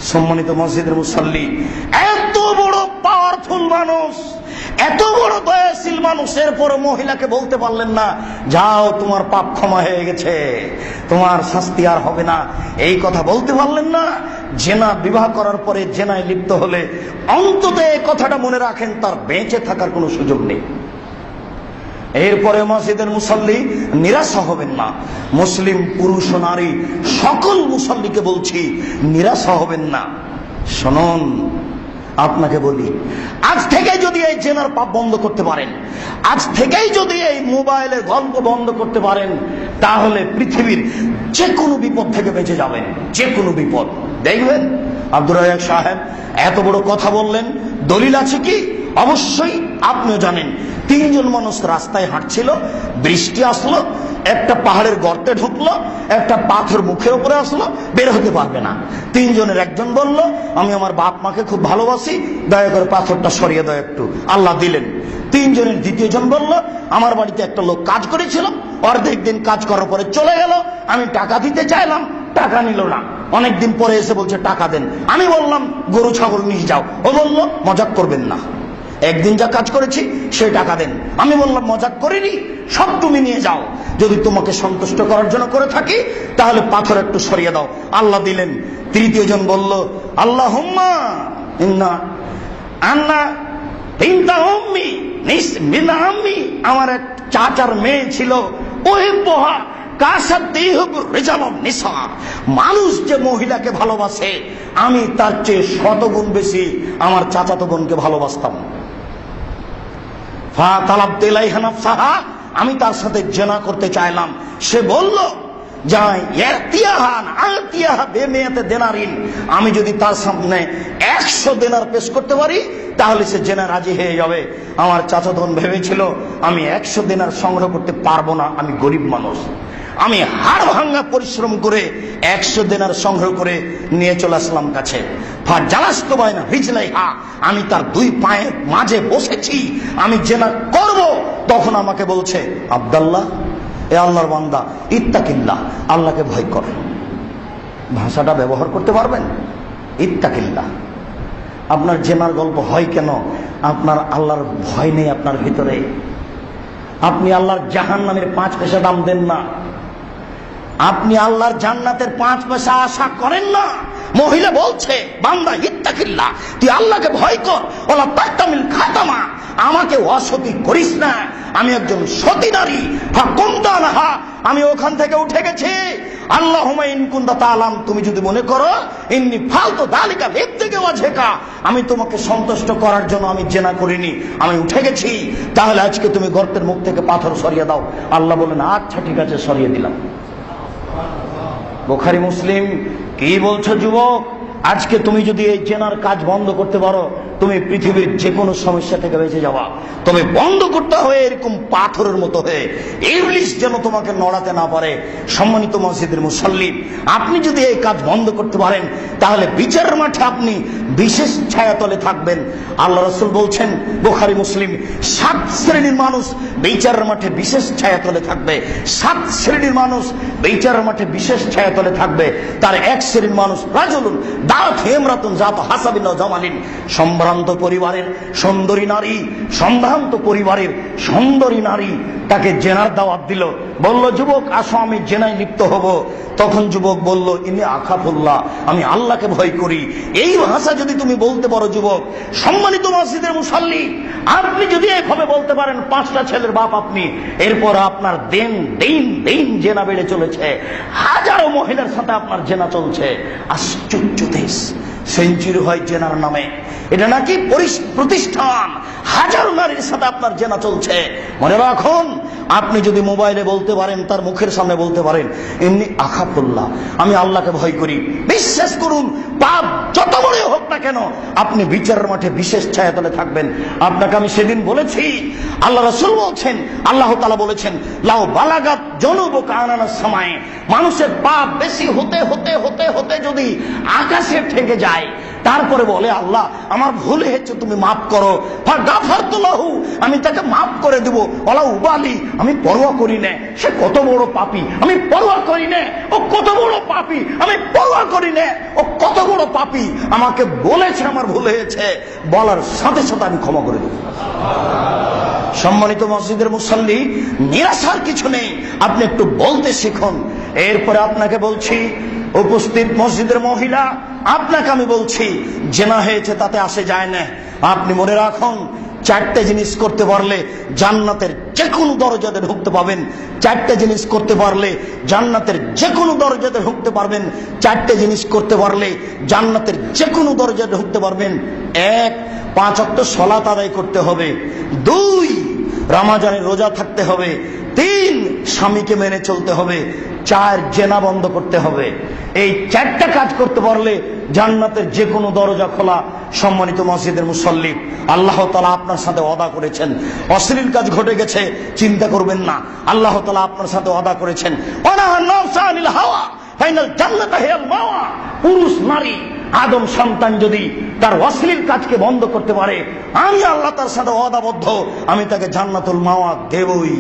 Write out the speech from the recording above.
সম্মানিত মসজিদের মুসল্লি, এত বড় পাওয়ারফুল মানুষ, এত বড় দয়াশীল মানুষের পর মহিলাকে বলতে পারলেন না, যাও তোমার পাপ ক্ষমা হয়ে গেছে, তোমার শাস্তি আর হবে না, এই কথা বলতে পারলেন না? জেনা বিবাহ করার পরে জেনায় লিপ্ত হলে অন্তত এই কথাটা মনে রাখেন, তার বেঁচে থাকার কোনো সুযোগ নেই। এরপরে মসজিদের মুসল্লি নিরাশা হবেন না। মুসলিম পুরুষ ও নারী সকল মুসল্লিকে বলছি, নিরাশা হবেন না। শুনুন, আপনাকে বলি, আজ থেকে যদি এই জেনার পাপ বন্ধ করতে পারেন, আজ থেকেই যদি এই মোবাইলের গল্প বন্ধ করতে পারেন, তাহলে পৃথিবীর যে কোনো বিপদ থেকে বেঁচে যাবেন, যে কোনো বিপদ। দেখবেন আব্দুর রাজ্জাক সাহেব এত বড় কথা বললেন, দলিল আছে কি? অবশ্যই আপনিও জানেন। তিনজন মানুষ রাস্তায় হাঁটছিল, বৃষ্টি আসলো, একটা পাহাড়ের গর্তে ঢুকলো, একটা পাথর মুখের উপরে আসলো, বের হতে পারবে না। তিনজনের একজন বলল, আমি আমার বাপ মাকে খুব ভালোবাসি, দয়া করে পাথরটা সরিয়ে দাও একটু। আল্লাহ দিলেন। তিনজনের দ্বিতীয় জন বলল, আমার বাড়িতে একটা লোক কাজ করেছিল, অর্ধেক দিন কাজ করার পরে চলে গেল, আমি টাকা দিতে চাইলাম, টাকা নিল না। অনেকদিন পরে এসে বলছে টাকা দেন। আমি বললাম গরু ছাগল নিয়ে যাও। ও বলল মজাক করবেন না, একদিন যা কাজ করেছি সে টাকা দেন। আমি বললাম মজাক করিনি, সব তুমি নিয়ে যাও, যদি তোমাকে সন্তুষ্ট করার জন্য করে থাকি তাহলে পাথর একটু সরিয়ে দাও। আল্লাহ দিলেন। তৃতীয় জন বলল, আল্লাহুম্মা ইন্না আন্না বিনতা উম্মি বিনা আম্মি, আমার এক চাচার মেয়ে ছিল, ওই পোহা মানুষ যে মহিলাকে ভালোবাসে, আমি তার চেয়ে শতগুণ বেশি আমার চাচাতো বোনকে ভালোবাসতাম। আমি তার সাথে জেনা করতে চাইলাম। সে বলল, আমি যদি তার সামনে 100 দেনার পেশ করতে পারি তাহলে সে জেনা রাজি হয়ে যাবে। আমার চাচাতো বোন ভেবেছিল আমি 100 দেনার সংগ্রহ করতে পারবো না, আমি গরিব মানুষ। আমি হাড় ভাঙ্গা পরিশ্রম করে 100 দেনার সংগ্রহ করে নিয়ে চলে আসলাম কাছে। আমি তার দুই পায়ের মাঝে বসেছি, আমি জেনা করব। তখন আমাকে বলছে, আব্দুল্লাহ, এ আল্লাহর বান্দা, ইত্তাকিল্লাহ, আল্লাহকে ভয় কর। ভাষাটা ব্যবহার করতে পারবেন? ইত্তাকিল্লাহ। আপনার জেনার গল্প হয় কেন? আপনার আল্লাহর ভয় নেই আপনার ভিতরে। আপনি আল্লাহর জাহান্নামের 5 পয়সা দাম দেন না, আপনি আল্লাহর জান্নাতের 5 পয়সা আশা করেন না। মহিলা বলছে, বান্দা ইত্তাকিল্লাহ, তুই আল্লাহকে ভয় কর, ওলা তাকতামিল খাতামা, আমাকে অসতী করিস না, আমি একজন সতী নারী। আমি ওখান থেকে উঠে গেছি। আল্লাহুম্মা ইন কুনতা তাআলাম, তুমি যদি মনে করো ইন্নী ফালতু যালিকা লিবতিকা ওয়াজহাকা, আমি তোমাকে সন্তুষ্ট করার জন্য আমি জেনা করিনি, আমি উঠে গেছি, তাহলে আজকে তুমি গর্তের মুখ থেকে পাথর সরিয়ে দাও। আল্লাহ বলেন, আচ্ছা ঠিক আছে, সরিয়ে দিলাম। বুখারী মুসলিম। কি বলছো যুবক? আজকে তুমি যদি এই জেনার কাজ বন্ধ করতে পারো, তুমি পৃথিবীর যে কোনো সমস্যা থেকে বেঁচে যাওয়া। তবে বন্ধ করতে হয় এরকম পাথরের মতো হয়ে, ইবলিস যেন তোমাকে নড়াতে না পারে। সম্মানিত মসজিদের মুসল্লি, আপনি যদি এই কাজ বন্ধ করতে পারেন তাহলে বিচারের মাঠে আপনি বিশেষ ছায়াতলে থাকবেন। আল্লাহ রাসূল বলছেন, বুখারী মুসলিম, 7 শ্রেণীর মানুষ বিচারের মাঠে বিশেষ ছায়াতলে থাকবে। 7 শ্রেণীর মানুষ বিচারের মাঠে বিশেষ ছায়াতলে থাকবে। তার এক শ্রেণীর মানুষ, রাজুলুন দাত হেমরাতুন জাত হাসাবিন ওয়া জামালিন, সম্ভ্রান্ত পরিবারের সুন্দরী নারী, সম্ভ্রান্ত পরিবারের সুন্দরী নারী তাকে জেনার দাওয়াত দিল। বলল, যুবক আসো, আমি জেনায় লিপ্ত হব। তখন যুবক বলল, ইন্নী আখাফুল্লাহ, আমি আল্লাহকে ভয় করি। এই ভাষা যদি তুমি বলতে পারো যুবক, সম্মানিত মসজিদের মুসল্লি, আপনি যদি এইভাবে বলতে পারেন, 5টা ছেলের বাপ আপনি, এরপর আপনার দিন দিন দিন জেনা বেড়ে চলেছে, হাজারো মহিলার সাথে আপনার জেনা চলছে। আশ্চর্য দেশ, সেঞ্চুরি হয় জেনার নামে। এটা নাকি প্রতিষ্ঠান, হাজারো নারীর সাথে আপনার জেনা চলছে। মনে রাখুন, আপনি যদি মোবাইলে বলতে পারেন, তার মুখের সামনে বলতে পারেন, ইন্নী আখাফুল্লাহ, আমি আল্লাহকে ভয় করি, বিশ্বাস করুন, পাপ যত বড় হোক না কেন, আপনি বিচারের মাঠে বিশেষ ছায়াতলে থাকবেন। আপনাকে আমি সেদিন বলেছি, আল্লাহ রাসূল বলছেন, আল্লাহ তাআলা বলেছেন, লাউ বালাগাত জুনুবুকা আনানাস সামায়ে, মানুষের পাপ বেশি হতে হতে হতে হতে যদি আকাশে ঠেকে যায়, তারপরে বলে আল্লাহ আমার ভুল হয়েছে, তুমি মাফ করো, ফাগাফারতু লাহু, আমি তাকে মাফ করে দেব, ওয়ালা উবালি, আমি পরোয়া করি না সে কত বড় পাপী, আমি পরোয়া করি না ও কত বড় পাপী, আমি পরোয়া করি না ও কত বড় পাপী, আমাকে বলেছে আমার ভুল হয়েছে, বলার সাথে সাথে আমি ক্ষমা করে দেব। সম্মানিত মসজিদের মুসল্লি, নিরাশার কিছু নেই, আপনি একটু বলতে শিখুন। এরপরে আপনাকে বলছি, উপস্থিত মসজিদের মহিলা, আপনাকে আমি বলছি, জেনা হয়েছে তাতে আসে যায় না। আপনি মনে রাখুন, চারটে জিনিস করতে পারলে জান্নাতের যে কোনো দরজাতে ঢুকতে পাবেন। চারটে জিনিস করতে পারলে জান্নাতের যে কোনো দরজাতে ঢুকতে পারবেন। চারটে জিনিস করতে পারলে জান্নাতের যে কোনো দরজাতে ঢুকতে পারবেন। 1, 5 ওয়াক্ত সালাত আদায় করতে হবে। 2, রমজানের রোজা থাকতে হবে। 3, স্বামীকে মেনে চলতে হবে। 4, জেনা বন্ধ করতে হবে। এই 4টা কাজ করতে পারলে জান্নাতের যে কোনো দরজা খোলা। সম্মানিত মসজিদের মুসল্লি, আল্লাহ তাআলা আপনার সাথে ওয়াদা করেছেন, অশ্লীল কাজ ঘটে গেছে চিন্তা করবেন না, আল্লাহ তাআলা আপনার সাথে ওয়াদা করেছেন, ওয়ানাহান নাফসা আনিল হাওয়া ফাইনাল জান্নাতা হিয়াল মাওয়া। পুরুষ নারী আদম সন্তান যদি তার অশ্লীল কাজকে বন্ধ করতে পারে, আমি আল্লাহ তার সাথে ওয়াদাবদ্ধ, আমি তাকে জান্নাতুল মাওয়া দেবই।